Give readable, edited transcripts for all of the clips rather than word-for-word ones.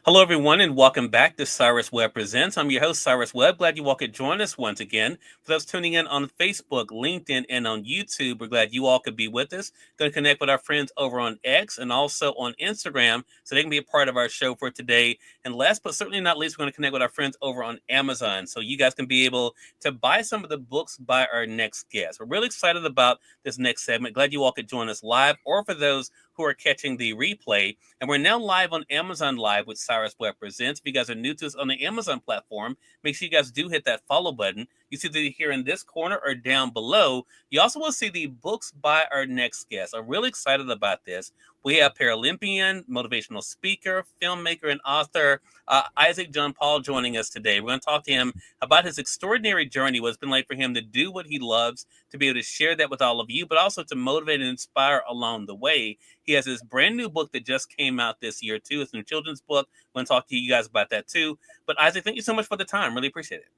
Hello, everyone, and welcome back to Cyrus Webb Presents. I'm your host, Cyrus Webb. Glad you all could join us once again. For those tuning in on Facebook, LinkedIn, and on YouTube, we're glad you all could be with us. Going to connect with our friends over on X and also on Instagram so they can be a part of our show for today. And last but certainly not least, we're going to connect with our friends over on Amazon so you guys can be able to buy some of the books by our next guest. We're really excited about this next segment. Glad you all could join us live, or for those who are catching the replay. And we're now live on Amazon Live with Cyrus Webb Presents. If you guys are new to us on the Amazon platform, make sure you guys do hit that follow button. You see that here in this corner or down below. You also will see the books by our next guest. I'm really excited about this. We have Paralympian, motivational speaker, filmmaker, and author Isaac John Paul joining us today. We're going to talk to him about his extraordinary journey, what it's been like for him to do what he loves, to be able to share that with all of you, but also to motivate and inspire along the way. He has his brand new book that just came out this year, too. It's a new children's book. I'm going to talk to you guys about that, too. But Isaac, thank you so much for the time. Really appreciate it.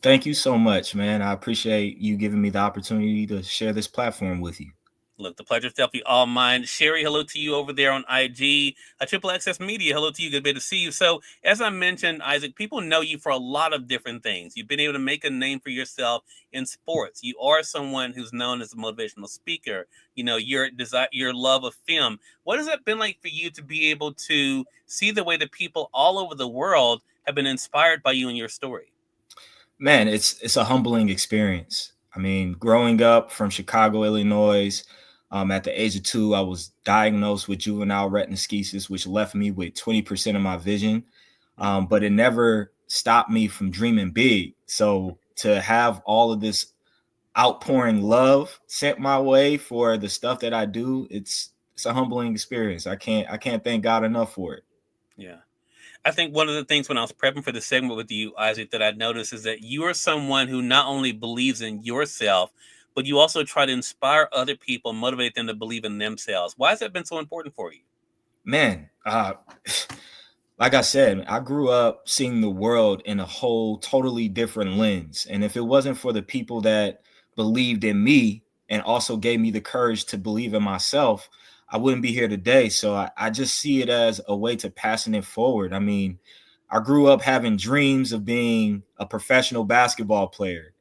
Thank you so much, man. I appreciate you giving me the opportunity to share this platform with you. Look, the pleasure's definitely all mine. Sherry, hello to you over there on IG. Triple Access Media, hello to you. Good to see you. So, as I mentioned, Isaac, people know you for a lot of different things. You've been able to make a name for yourself in sports. You are someone who's known as a motivational speaker. You know, your love of film. What has it been like for you to be able to see the way that people all over the world have been inspired by you and your story? Man, it's a humbling experience. I mean, growing up from Chicago, Illinois, at the age of 2, I was diagnosed with juvenile retinoschisis, which left me with 20% of my vision. But it never stopped me from dreaming big. So to have all of this outpouring love sent my way for the stuff that I do, it's a humbling experience. I can't thank God enough for it. Yeah. I think one of the things when I was prepping for the segment with you, Isaac, that I noticed is that you are someone who not only believes in yourself, but you also try to inspire other people, motivate them to believe in themselves. Why has that been so important for you? Man, like I said, I grew up seeing the world in a whole totally different lens. And if it wasn't for the people that believed in me and also gave me the courage to believe in myself, I wouldn't be here today. So I just see it as a way to passing it forward. I mean, I grew up having dreams of being a professional basketball player.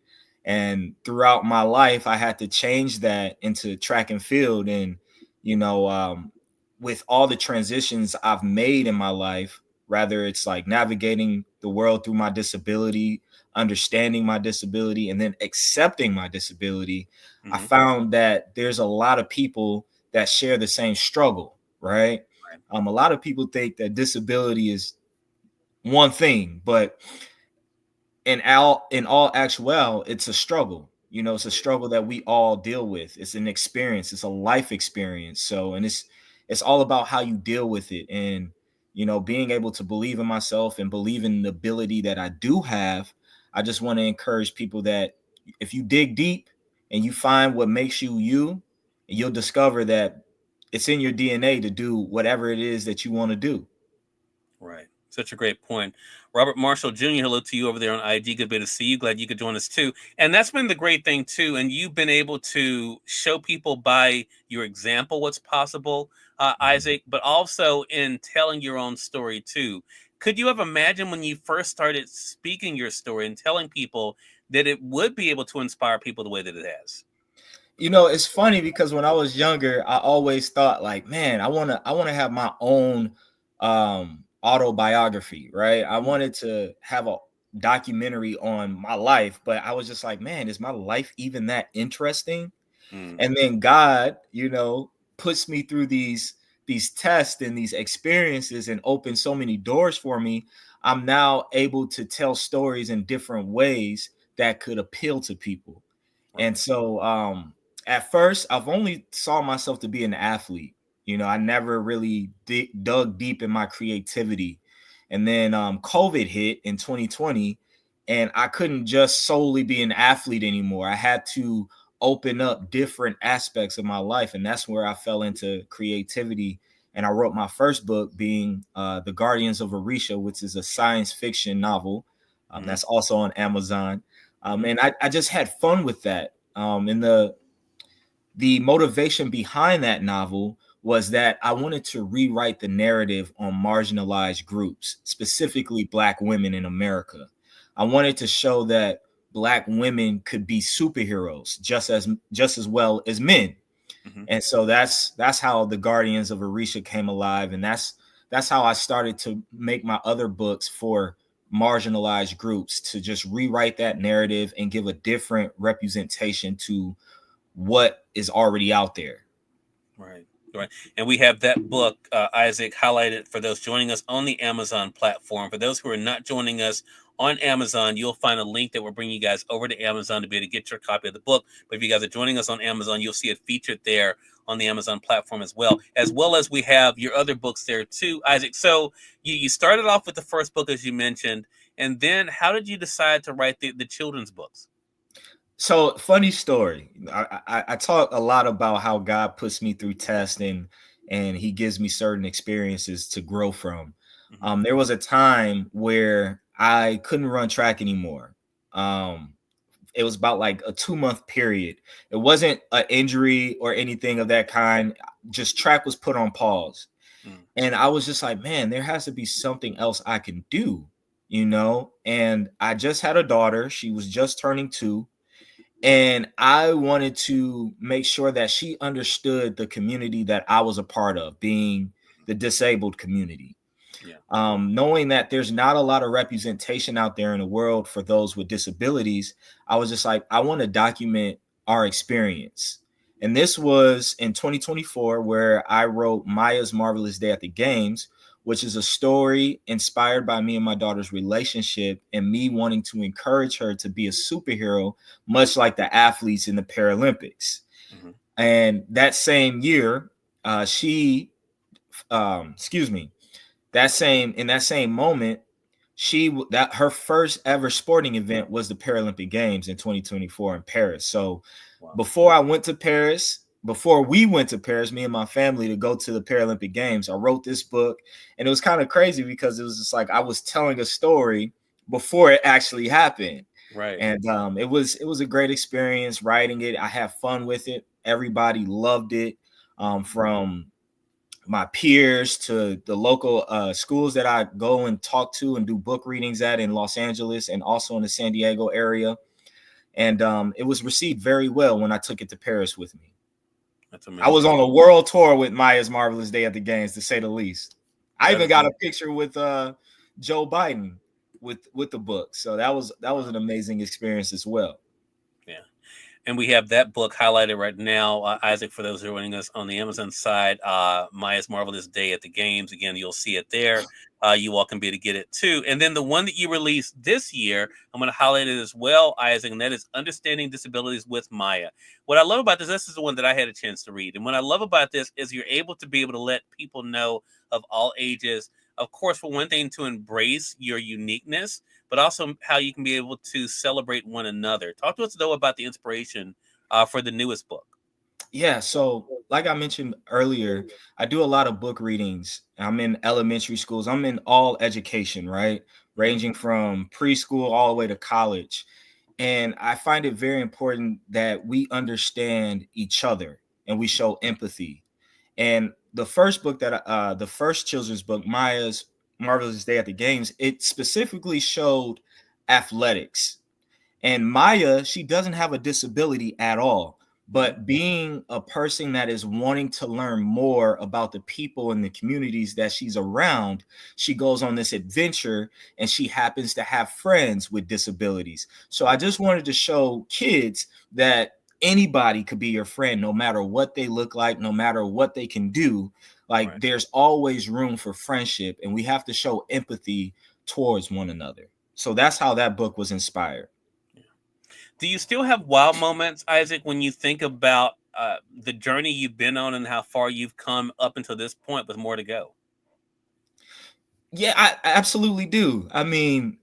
And throughout my life, I had to change that into track and field. And, you know, with all the transitions I've made in my life, rather it's like navigating the world through my disability, understanding my disability, and then accepting my disability, I Mm-hmm. found that there's a lot of people that share the same struggle, right? Right. A lot of people think that disability is one thing, but in all actual, it's a struggle. You know, it's a struggle that we all deal with. It's an experience. It's a life experience. So, and it's all about how you deal with it, and being able to believe in myself and believe in the ability that I do have. I just want to encourage people that if you dig deep and you find what makes you you, you'll discover that it's in your DNA to do whatever it is that you want to do. Right. Such a great point. Robert Marshall Jr., hello to you over there on IG. Good to see you. Glad you could join us too. And that's been the great thing too. And you've been able to show people by your example what's possible, Isaac, but also in telling your own story too. Could you have imagined when you first started speaking your story and telling people that it would be able to inspire people the way that it has? It's funny because when I was younger, I always thought like, man, I want to have my own autobiography, right? I wanted to have a documentary on my life, but I was just like, man, is my life even that interesting? Mm, And then God, puts me through these tests and these experiences and opens so many doors for me. I'm now able to tell stories in different ways that could appeal to people. And right. so at first, I've only saw myself to be an athlete. I never really dug deep in my creativity. And then COVID hit in 2020, and I couldn't just solely be an athlete anymore. I had to open up different aspects of my life, and that's where I fell into creativity. And I wrote my first book, being The Guardians of Orisha, which is a science fiction novel Mm, that's also on Amazon. mm, And I just had fun with that. And the motivation behind that novel was that I wanted to rewrite the narrative on marginalized groups, specifically Black women in America. I wanted to show that Black women could be superheroes just as well as men. Hmm. And so that's how the Guardians of Orisha came alive, and that's how I started to make my other books for marginalized groups, to just rewrite that narrative and give a different representation to what is already out there. Right. Right. And we have that book, Isaac, highlighted for those joining us on the Amazon platform. For those who are not joining us on Amazon, you'll find a link that will bring you guys over to Amazon to be able to get your copy of the book. But if you guys are joining us on Amazon, you'll see it featured there on the Amazon platform as well as we have your other books there too, Isaac. So you started off with the first book, as you mentioned, and then how did you decide to write the children's books? So funny story. I talk a lot about how God puts me through testing and he gives me certain experiences to grow from. Hmm. There was a time where I couldn't run track anymore. Um, it was about like a 2 month period. It wasn't an injury or anything of that kind. Just track was put on pause. Mm. And I was just like, man, there has to be something else I can do. And I just had a daughter. She was just turning 2. And I wanted to make sure that she understood the community that I was a part of, being the disabled community. Yeah. Knowing that there's not a lot of representation out there in the world for those with disabilities, I was just like, I want to document our experience. And this was in 2024, where I wrote Mya's Marvelous Day at the Games, which is a story inspired by me and my daughter's relationship and me wanting to encourage her to be a superhero, much like the athletes in the Paralympics. Hmm. And that same year, she, excuse me, that same moment, that her first ever sporting event was the Paralympic Games in 2024 in Paris. So Wow. before we went to Paris, me and my family, to go to the Paralympic Games, I wrote this book. And it was kind of crazy because it was just like I was telling a story before it actually happened. Right. And it was a great experience writing it. I had fun with it. Everybody loved it, from my peers to the local schools that I go and talk to and do book readings at in Los Angeles and also in the San Diego area. And it was received very well when I took it to Paris with me. That's I was amazing. on a world tour with Mya's Marvelous Day at the Games, to say the least. I That even is got a amazing. picture with Joe Biden with the book. So that was an Wow. amazing experience as well. Yeah. And we have that book highlighted right now, Isaac, for those who are joining us on the Amazon side. Maya's Marvelous Day at the Games. Again, you'll see it there. You all can be able to get it too. And then the one that you released this year, I'm going to highlight it as well, Isaac, and that is Understanding Disabilities with Mya. What I love about this is the one that I had a chance to read. And what I love about this is you're able to be able to let people know of all ages, of course, for one thing, to embrace your uniqueness, but also how you can be able to celebrate one another. Talk to us, though, about the inspiration for the newest book. Yeah, so like I mentioned earlier, I do a lot of book readings. I'm in elementary schools. I'm in all education, right? Hmm. Ranging from preschool all the way to college. And I find it very important that we understand each other and we show empathy. And the first children's book, Maya's Marvelous Day at the Games, it specifically showed athletics. And Maya, she doesn't have a disability at all. Hmm. But being a person that is wanting to learn more about the people and the communities that she's around, she goes on this adventure and she happens to have friends with disabilities. So I Hmm. just wanted to show kids that anybody could be your friend, no matter what they look like, no matter what they can do. Like, Right. there's always room for friendship, and we have to show empathy towards one another. So that's how that book was inspired. Yeah. Do you still have wild moments, Isaac, when you think about the journey you've been on and how far you've come up until this point with more to go? Yeah, I absolutely do. I mean,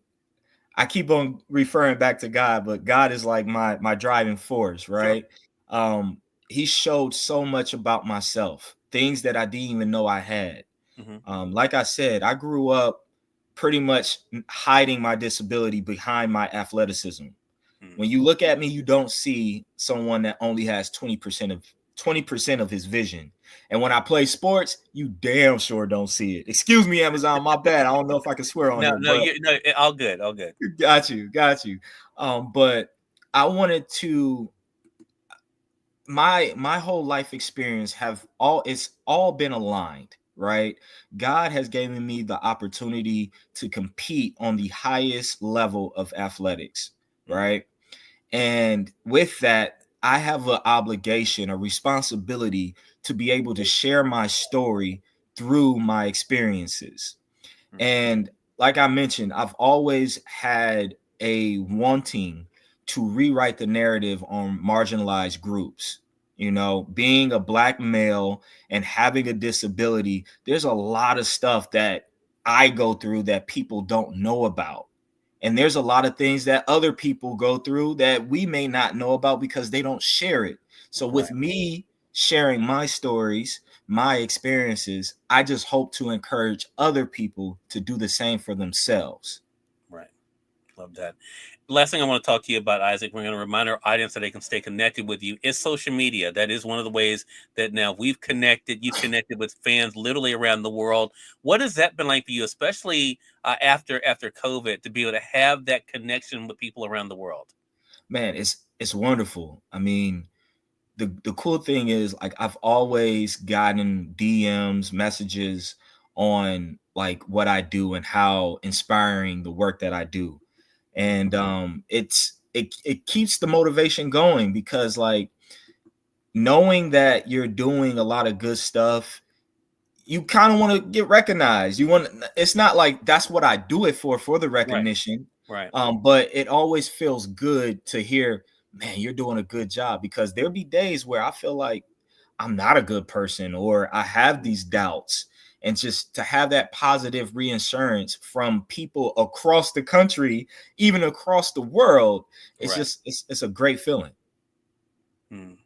I keep on referring back to God, but God is like my driving force, Sure. right? Um, he showed so much about myself, things that I didn't even know I had. Hmm. Like I said, I grew up pretty much hiding my disability behind my athleticism. Hmm. When you look at me, you don't see someone that only has 20% of his vision. And when I play sports, you damn sure don't see it. Excuse me, Amazon, my bad. I don't know if I can swear on No, here, no, but you no, all good, all good. got you. But I wanted to my whole life experience have all it's all been aligned, right? God has given me the opportunity to compete on the highest level of athletics, Mm-hmm. right? And with that, I have an obligation, a responsibility to be able to share my story through my experiences. Mm-hmm. And like I mentioned, I've always had a wanting to rewrite the narrative on marginalized groups. You know, being a black male and having a disability, there's a lot of stuff that I go through that people don't know about. And there's a lot of things that other people go through that we may not know about because they don't share it. So with Right, me sharing my stories, my experiences, I just hope to encourage other people to do the same for themselves. right. Love that. Last thing I want to talk to you about, Isaac, we're going to remind our audience that they can stay connected with you. It's social media. That is one of the ways that now we've connected. You've connected with fans literally around the world. What has that been like for you, especially after COVID, to be able to have that connection with people around the world? Man, it's wonderful. I mean, the cool thing is like I've always gotten DMs, messages on like what I do and how inspiring the work that I do. Mm-hmm. And it keeps the motivation going because like knowing that you're doing a lot of good stuff, you kind of want to get recognized. You want it's not like that's what I do it for the Right, recognition. right, But it always feels good to hear, man, you're doing a good job because there'll be days where I feel like I'm not a good person or I have these doubts. And just to have that positive reassurance from people across the country, even across the world, it's right. just it's a great feeling. Mm.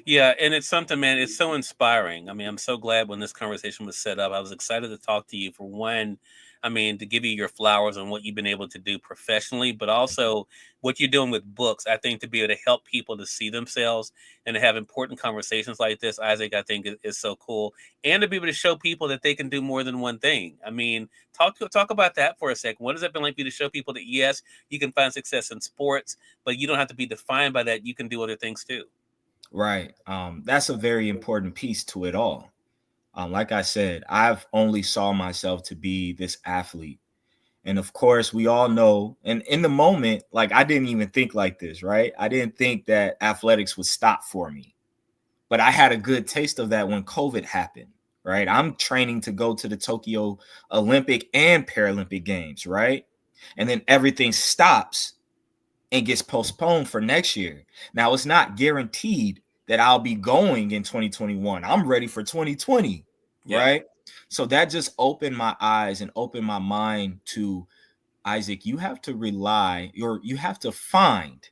Yeah, and it's something, man. It's so inspiring. I mean, I'm so glad when this conversation was set up. I was excited to talk to you for one. I mean, to give you your flowers on what you've been able to do professionally, but also what you're doing with books. I think to be able to help people to see themselves and to have important conversations like this, Isaac, I think is so cool. And to be able to show people that they can do more than one thing. I mean, talk about that for a second. What has it been like for you to show people that yes, you can find success in sports, but you don't have to be defined by that. You can do other things too. Right. That's a very important piece to it all. Like I said, I've only saw myself to be this athlete. And of course, we all know, and in the moment, like I didn't even think like this, right? I didn't think that athletics would stop for me. But I had a good taste of that when COVID happened, right? I'm training to go to the Tokyo Olympic and Paralympic Games, right? And then everything stops and gets postponed for next year. Now, it's not guaranteed that I'll be going in 2021. I'm ready for 2020, Yep. right? So that just opened my eyes and opened my mind to Isaac, you have to you have to find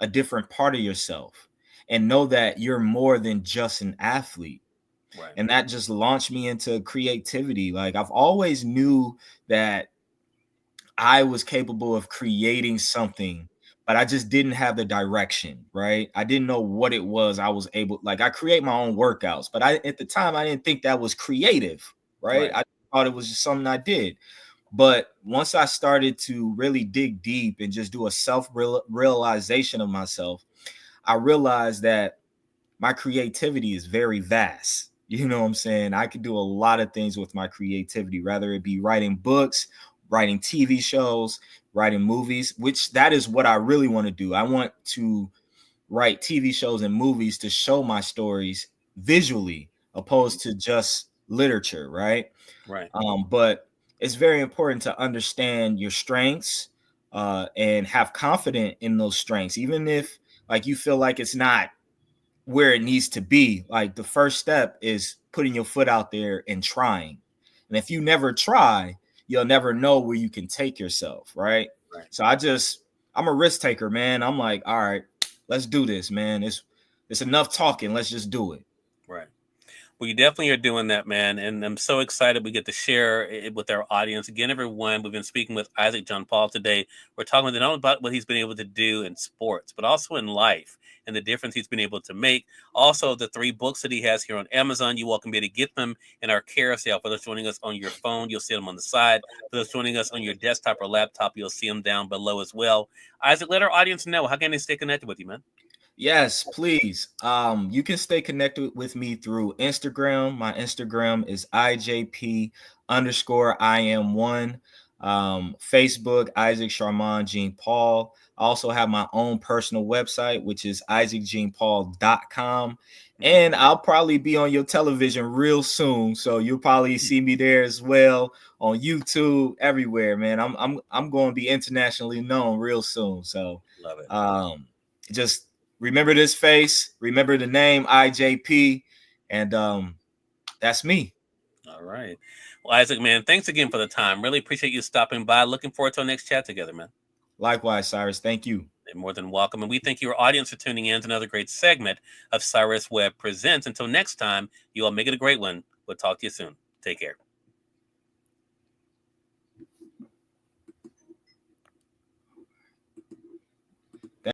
a different part of yourself and know that you're more than just an athlete. Right. And that just launched me into creativity. Like I've always knew that I was capable of creating something, but I just didn't have the direction, right? I didn't know what it was. I was able, like, I create my own workouts, but I, at the time, I didn't think that was creative, right? Right. I thought it was just something I did. But once I started to really dig deep and just do a self realization of myself, I realized that my creativity is very vast. You know what I'm saying? I could do a lot of things with my creativity, whether it be writing books, writing TV shows, writing movies, which that is what I really want to do. I want to write TV shows and movies to show my stories visually opposed to just literature, right? Right. But it's very important to understand your strengths and have confidence in those strengths, even if like you feel like it's not where it needs to be. Like the first step is putting your foot out there and trying. And if you never try, you'll never know where you can take yourself, right? Right. So I'm a risk taker, man. I'm like, all right, let's do this, man. It's enough talking. Let's just do it. Right. Well, you definitely are doing that, man. And I'm so excited we get to share it with our audience. Again, everyone, we've been speaking with Isaac John Paul today. We're talking with him not only about what he's been able to do in sports, but also in life and the difference he's been able to make. Also, the 3 books that he has here on Amazon, you all can be able to get them in our carousel. For those joining us on your phone, you'll see them on the side. For those joining us on your desktop or laptop, you'll see them down below as well. Isaac, let our audience know, how can they stay connected with you, man? Yes, please. You can stay connected with me through Instagram. My Instagram is IJP_IM1. Facebook, Isaac Charmant Jean Paul. I also have my own personal website, which is isaacjeanpaul.com. And I'll probably be on your television real soon. So you'll probably see me there as well, on YouTube, everywhere, man. I'm going to be internationally known real soon. So Love it. Just remember this face, remember the name IJP, and that's me. All right. Well, Isaac, man, thanks again for the time. Really appreciate you stopping by. Looking forward to our next chat together, man. Likewise, Cyrus. Thank you. You're more than welcome. And we thank your audience for tuning in to another great segment of Cyrus Webb Presents. Until next time, you all make it a great one. We'll talk to you soon. Take care.